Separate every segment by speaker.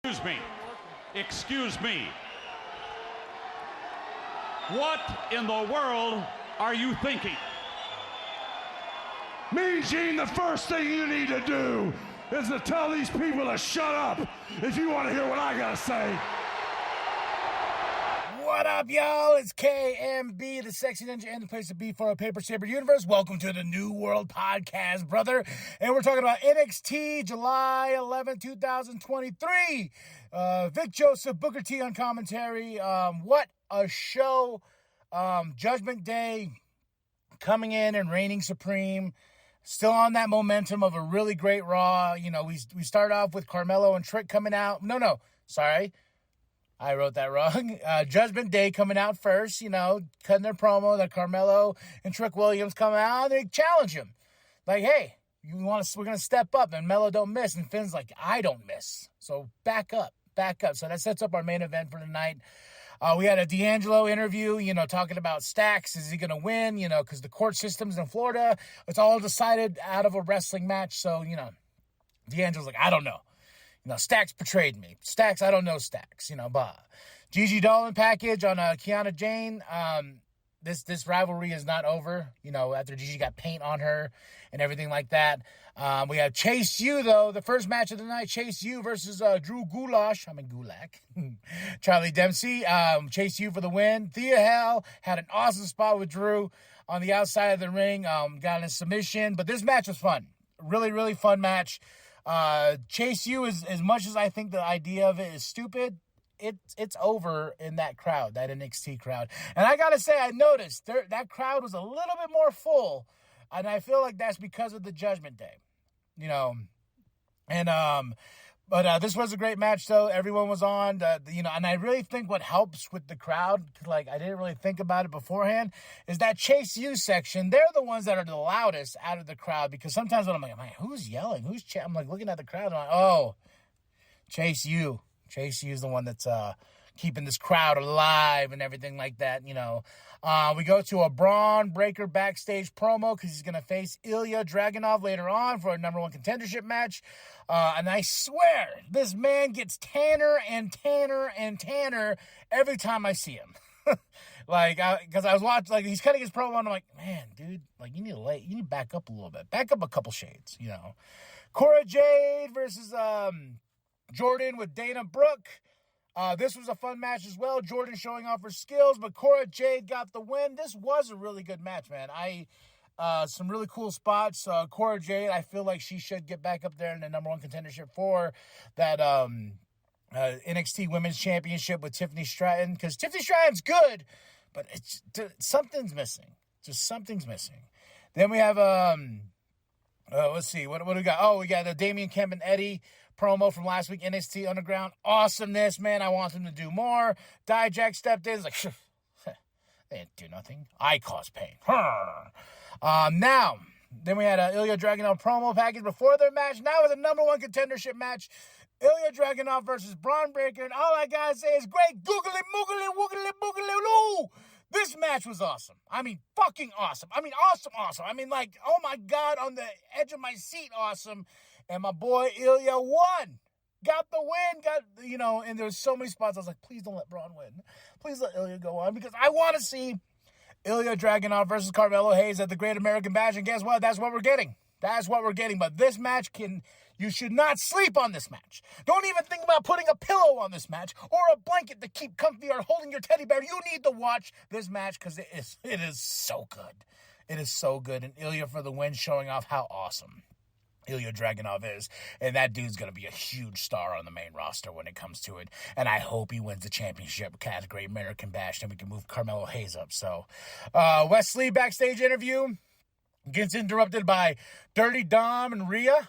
Speaker 1: Excuse me. What in the world are you thinking?
Speaker 2: Mean Gene, the first thing you need to do is to tell these people to shut up if you want to hear what I gotta say.
Speaker 3: What up, y'all? It's KMB, the Sexy Ninja, and the place to be for a Paper Saber universe. Welcome to the New World Podcast, brother. And we're talking about NXT, July 11, 2023. Vic Joseph, Booker T on commentary. What a show. Judgment Day coming in and reigning supreme. Still on that momentum of a really great Raw. You know, we start off with Carmelo and Trick coming out. Sorry. I wrote that wrong. Judgment Day coming out first, you know, cutting their promo that Carmelo and Trick Williams come out and they challenge him. Like, hey, we're going to step up, and Melo don't miss. And Finn's like, I don't miss. So back up. So that sets up our main event for the night. We had a D'Angelo interview, you know, talking about Stacks. Is he going to win? You know, because the court systems in Florida, it's all decided out of a wrestling match. So, you know, D'Angelo's like, I don't know. You know, Stacks betrayed me. Stacks, I don't know Stacks. You know, Gigi Dolan package on Kiana Jane. This rivalry is not over. You know, after Gigi got paint on her and everything like that. We have Chase U, though. The first match of the night, Chase U versus Drew Gulak. Charlie Dempsey. Chase U for the win. Thea Hale had an awesome spot with Drew on the outside of the ring. Got a submission. But this match was fun. Really, really fun match. Chase U, is as much as I think the idea of it is stupid, it's over in that crowd, that NXT crowd. And I gotta say, I noticed that crowd was a little bit more full, and I feel like that's because of the Judgment Day, you know. And but this was a great match, though. Everyone was on, you know, and I really think what helps with the crowd, like I didn't really think about it beforehand, is that Chase U section. They're the ones that are the loudest out of the crowd, because sometimes when I'm like, man, who's yelling? I'm like looking at the crowd, and I'm like, oh, Chase U. Chase U is the one that's keeping this crowd alive and everything like that, you know. We go to a Braun Breaker backstage promo because he's going to face Ilya Dragunov later on for a number one contendership match. And I swear, this man gets tanner and tanner and tanner every time I see him. Like, because I was watching, like, he's cutting his promo, and I'm like, man, dude, like, you need to back up a little bit. Back up a couple shades, you know. Cora Jade versus Jordan with Dana Brooke. This was a fun match as well. Jordan showing off her skills, but Cora Jade got the win. This was a really good match, man. Some really cool spots. Cora Jade, I feel like she should get back up there in the number one contendership for that NXT Women's Championship with Tiffany Stratton, because Tiffany Stratton's good, but something's missing. Just something's missing. Then we have let's see, what do we got? Oh, we got the Damian Kemp and Eddie promo from last week, NXT Underground. Awesomeness, man. I want them to do more. Dijak stepped in. It's like, they didn't do nothing. I caused pain. Now, then we had Ilya Dragunov promo package before their match. Now it's a number one contendership match. Ilya Dragunov versus Braun Breaker. And all I gotta say is great googly moogly woogly boogly loo. This match was awesome. I mean, fucking awesome. I mean, awesome. I mean, like, oh my God, on the edge of my seat, awesome. And my boy Ilya won. Got the win. You know, and there's so many spots I was like, please don't let Braun win. Please let Ilya go on, because I want to see Ilya Dragunov versus Carmelo Hayes at the Great American Bash. And guess what? That's what we're getting. But this match you should not sleep on this match. Don't even think about putting a pillow on this match or a blanket to keep comfy or holding your teddy bear. You need to watch this match because it is so good. It is so good. And Ilya for the win, showing off how awesome Ilya Dragunov is. And that dude's going to be a huge star on the main roster when it comes to it. And I hope he wins the championship category American Bash, and we can move Carmelo Hayes up. So, Wesley backstage interview gets interrupted by Dirty Dom and Rhea,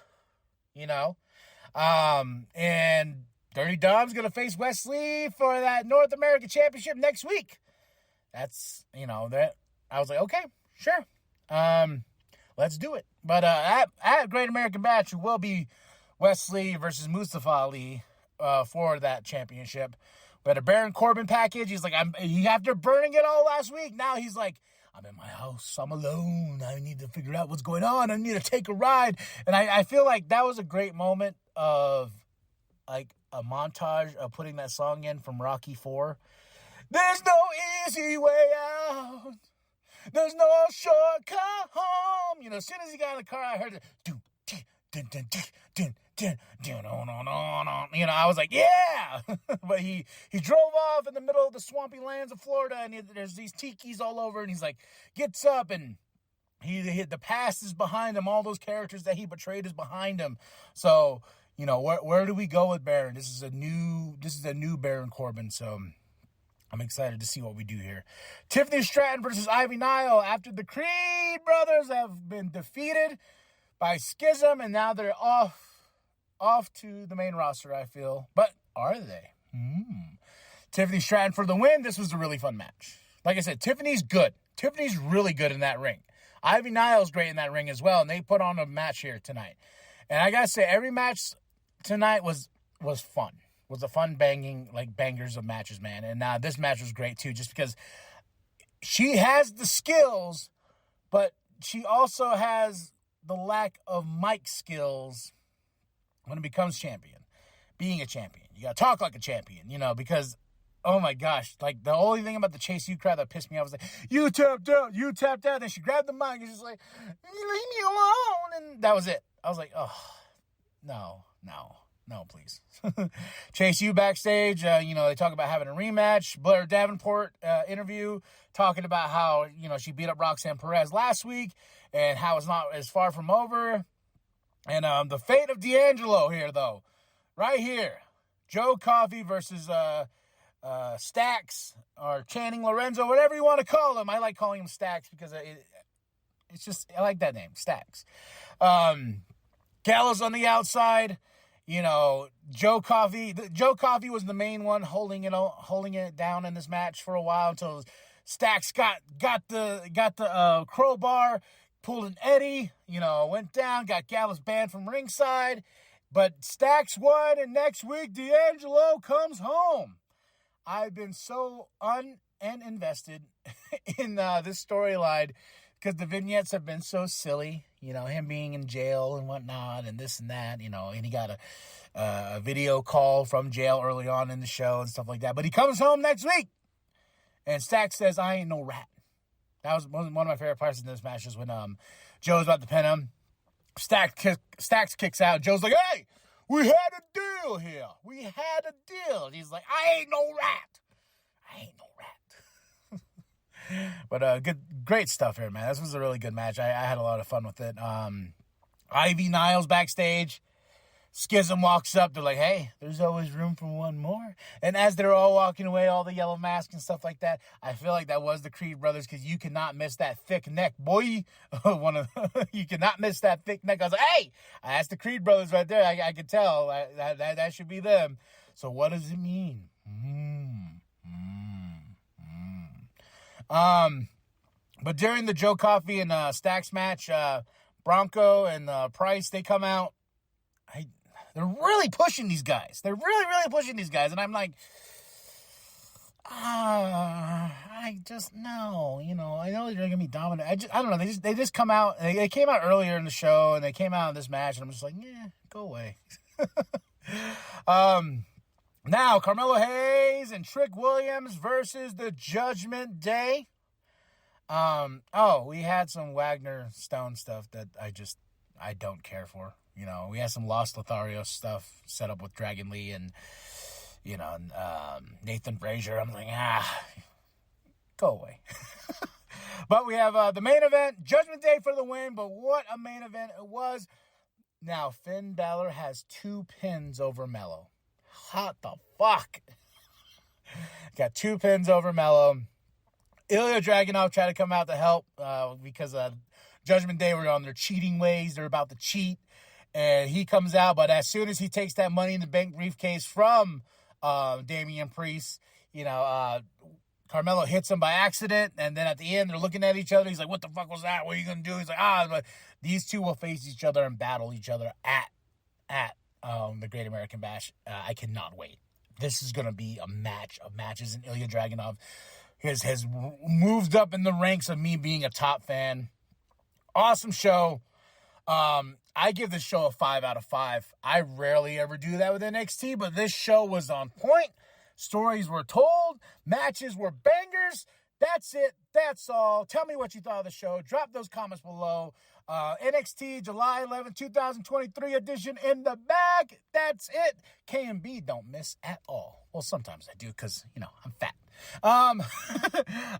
Speaker 3: you know. And Dirty Dom's going to face Wesley for that North American Championship next week. That's, you know, that I was like, okay, sure. Let's do it. But at Great American Bash, it will be Wesley versus Mustafa Ali for that championship. We had a Baron Corbin package. He's like, after burning it all last week, now he's like, I'm in my house. I'm alone. I need to figure out what's going on. I need to take a ride. And I feel like that was a great moment of, like, a montage of putting that song in from Rocky IV. There's no easy way out. There's no shortcut home. You know, as soon as he got in the car, I heard it. You know, I was like, yeah. But he drove off in the middle of the swampy lands of Florida, and there's these tikis all over, and he's like, gets up, and the past is behind him. All those characters that he betrayed is behind him. So, you know, where do we go with Baron? This is a new Baron Corbin. So I'm excited to see what we do here. Tiffany Stratton versus Ivy Nile after the Creed brothers have been defeated by Schism, and now they're off to the main roster, I feel. But are they? Tiffany Stratton for the win. This was a really fun match. Like I said, Tiffany's good. Tiffany's really good in that ring. Ivy Nile's great in that ring as well, and they put on a match here tonight. And I gotta say, every match tonight was fun. Was a fun bangers of matches, man. And this match was great too, just because she has the skills, but she also has the lack of mic skills when it becomes champion. Being a champion, you gotta talk like a champion, you know, because oh my gosh, like the only thing about the Chase U crowd that pissed me off was like, you tapped out. Then she grabbed the mic and she's like, leave me alone, and that was it. I was like, oh, no, please. Chase U backstage, you know, they talk about having a rematch. Blair Davenport interview talking about how, you know, she beat up Roxanne Perez last week and how it's not as far from over. And the fate of D'Angelo here, though, right here. Joe Coffey versus Stacks or Channing Lorenzo, whatever you want to call him. I like calling him Stacks because it's just, I like that name, Stacks. Gallows on the outside. You know, Joe Coffey was the main one holding it down in this match for a while until Stacks got the crowbar, pulled an Eddie, you know, went down, got Gallows banned from ringside, but Stacks won, and next week D'Angelo comes home. I've been so invested in this storyline because the vignettes have been so silly. You know, him being in jail and whatnot and this and that, you know, and he got a video call from jail early on in the show and stuff like that. But he comes home next week, and Stacks says, I ain't no rat. That was one of my favorite parts in this match is when Joe's about to pin him. Stacks kicks out. Joe's like, hey, we had a deal here. We had a deal. And he's like, I ain't no rat. I ain't no rat. But great stuff here, man. This was a really good match. I had a lot of fun with it. Ivy Niles backstage. Schism walks up. They're like, hey, there's always room for one more. And as they're all walking away, all the yellow masks and stuff like that, I feel like that was the Creed brothers because you cannot miss that thick neck, boy. You cannot miss that thick neck. I was like, hey, that's the Creed brothers right there. I could tell. That should be them. So what does it mean? But during the Joe Coffey and Stacks match, Bronco and Price, they come out. They're really pushing these guys. They're really, really pushing these guys. And I'm like, I just know, you know, I know they're going to be dominant. I don't know. They just come out. They came out earlier in the show, and they came out in this match, and I'm just like, yeah, go away. Now, Carmelo Hayes and Trick Williams versus the Judgment Day. We had some Wagner Stone stuff that I don't care for. You know, we had some Lost Lothario stuff set up with Dragon Lee and, you know, Nathan Frazier. I'm like, go away. But we have the main event, Judgment Day for the win, but what a main event it was. Now, Finn Balor has 2 pins over Mello. What the fuck? Got 2 pins over Mello. Ilya Dragunov tried to come out to help because Judgment Day were on their cheating ways. They're about to cheat. And he comes out, but as soon as he takes that Money in the Bank briefcase from Damian Priest, you know, Carmelo hits him by accident. And then at the end, they're looking at each other. He's like, what the fuck was that? What are you going to do? He's like, but these two will face each other and battle each other at the Great American Bash. I cannot wait. This is going to be a match of matches. And Ilya Dragunov has moved up in the ranks of me being a top fan. Awesome show. I give this show a 5 out of 5. I rarely ever do that with NXT, but this show was on point. Stories were told. Matches were bangers. That's it. That's all. Tell me what you thought of the show. Drop those comments below. NXT July 11, 2023 edition in the bag. That's it. KMB don't miss at all. Well, sometimes I do because, I'm fat. All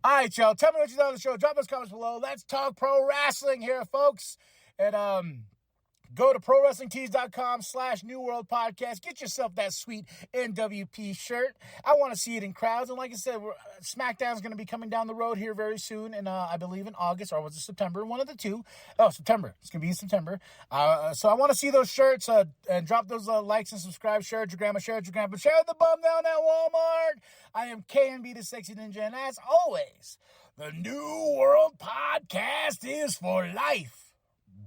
Speaker 3: right, y'all. Tell me what you thought of the show. Drop those comments below. Let's talk pro wrestling here, folks. And go to ProWrestlingTees.com/New World Podcast. Get yourself that sweet NWP shirt. I want to see it in crowds. And like I said, SmackDown's going to be coming down the road here very soon. And I believe in August, or was it September? One of the two. Oh, September. It's going to be in September. So I want to see those shirts and drop those likes and subscribe. Share it, your grandma. Share it, your grandpa. Share the bum down at Walmart. I am KMB, the Sexy Ninja. And as always, the New World Podcast is for life.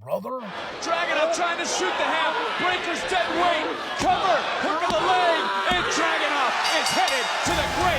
Speaker 3: Brother.
Speaker 1: Dragon up trying to shoot the half. Breaker's dead weight. Cover. Hook of the leg. And Dragon up is headed to the ground.